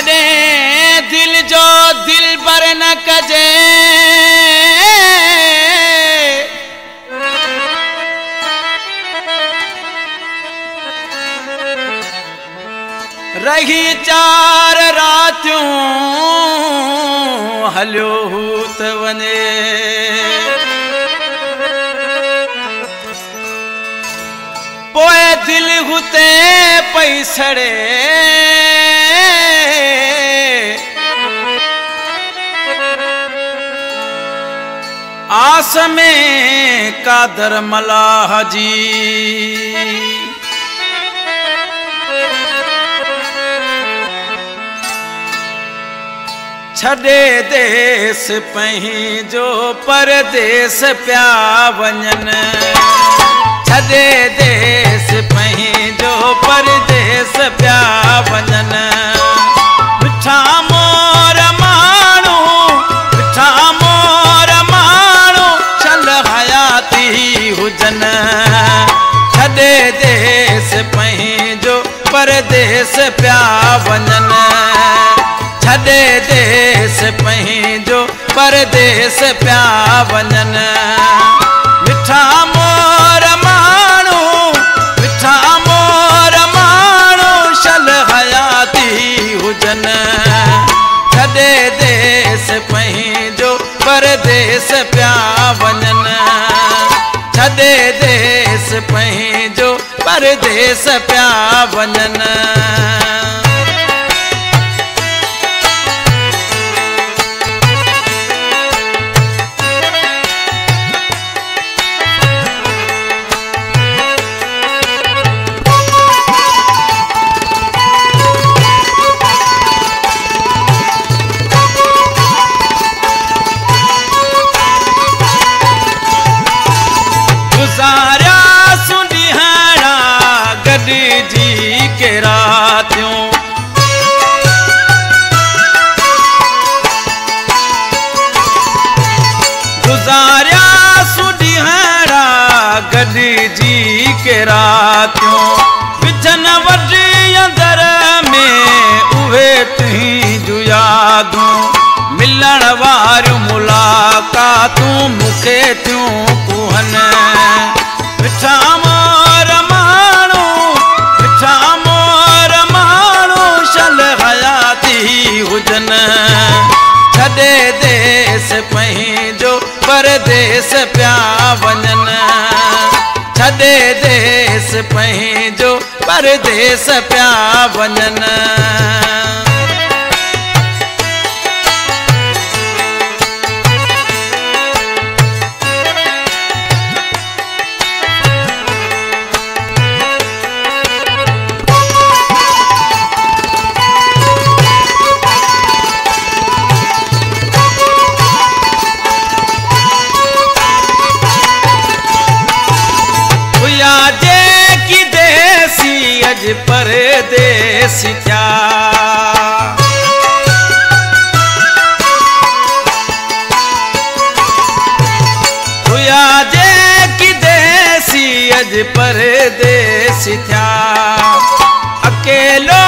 कॾहिं दिल जो दिल बर न कजे रही 4 रातियूं हलियो हूत वञे पोइ दिल हुते पई सड़े आस में कादर मलाह जी छॾे देश पंहिंजो परदेस पिया वञनि छॾे देश पंहिंजो परदेस पिया वञनि मिठा मोर माण्हू चल हयाती हुजनि छॾे देश पंहिंजो परदेस पिया वञनि छॾे देश पंहिंजो परदेस पिया वञनि मिठा मोर माण्हू शल हयाती हुजनि छॾे देश पंहिंजो परदेस पिया वञनि छॾे देश पंहिंजो परदेस पिया वञनि जी के रातियों विझन वॾी अंदर में उहे तुंहिंजूं यादूं मिलण वारियूं मुलाक़ातूं मूंखे थियूं कुहनि मिठा मोर माण्हू शल हयाती हुजनि छॾे देश पंहिंजो परदेस पिया वञनि छॾे देश पंहिंजो परदेस पिया वञनि परदेस क्या हुआ जे की देसी अज परदेस क्या अकेलो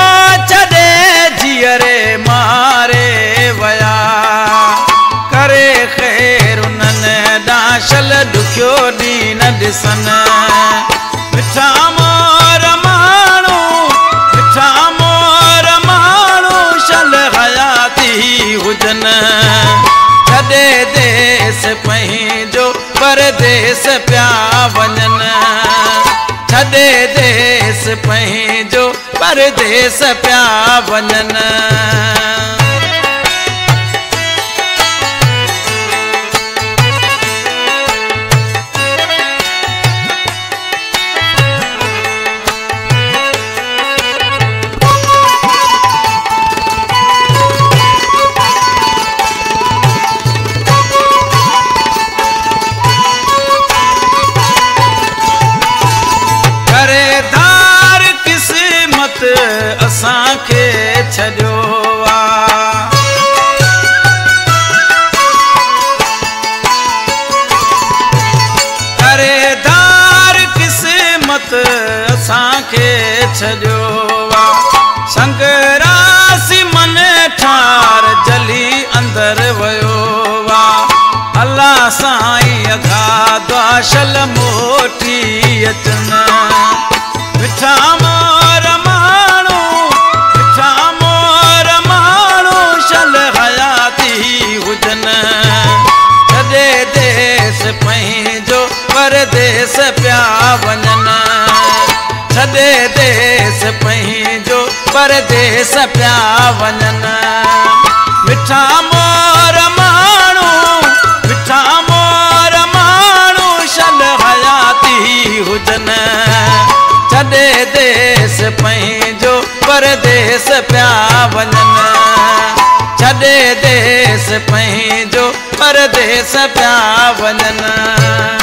छॾे जीअरे मारे वया करे ख़ैर उन्हनि ॾाशल ॾुखियो ॾींहुं न ॾिसनि मिठा मोर माण्हू शल हयाती हुजनि छॾे देश पंहिंजो परदेस पिया वञनि छॾे देश पंहिंजो परदेस पिया वञनि असांखे छॾियो करेदार क़िस्मत असांखे छॾियो संग रासी मन शल मोटी अचनि मिठा मोर माण्हू शल हयाती हुजनि छॾे देश पंहिंजो परदेस पिया वञनि छॾे देश पंहिंजो परदेस पिया वञनि मिठा मोर माण्हू शल हयाती हुजनि छॾे देश पंहिंजो परदेस पिया वञनि छॾे देश पंहिंजो परदेस पिया वञनि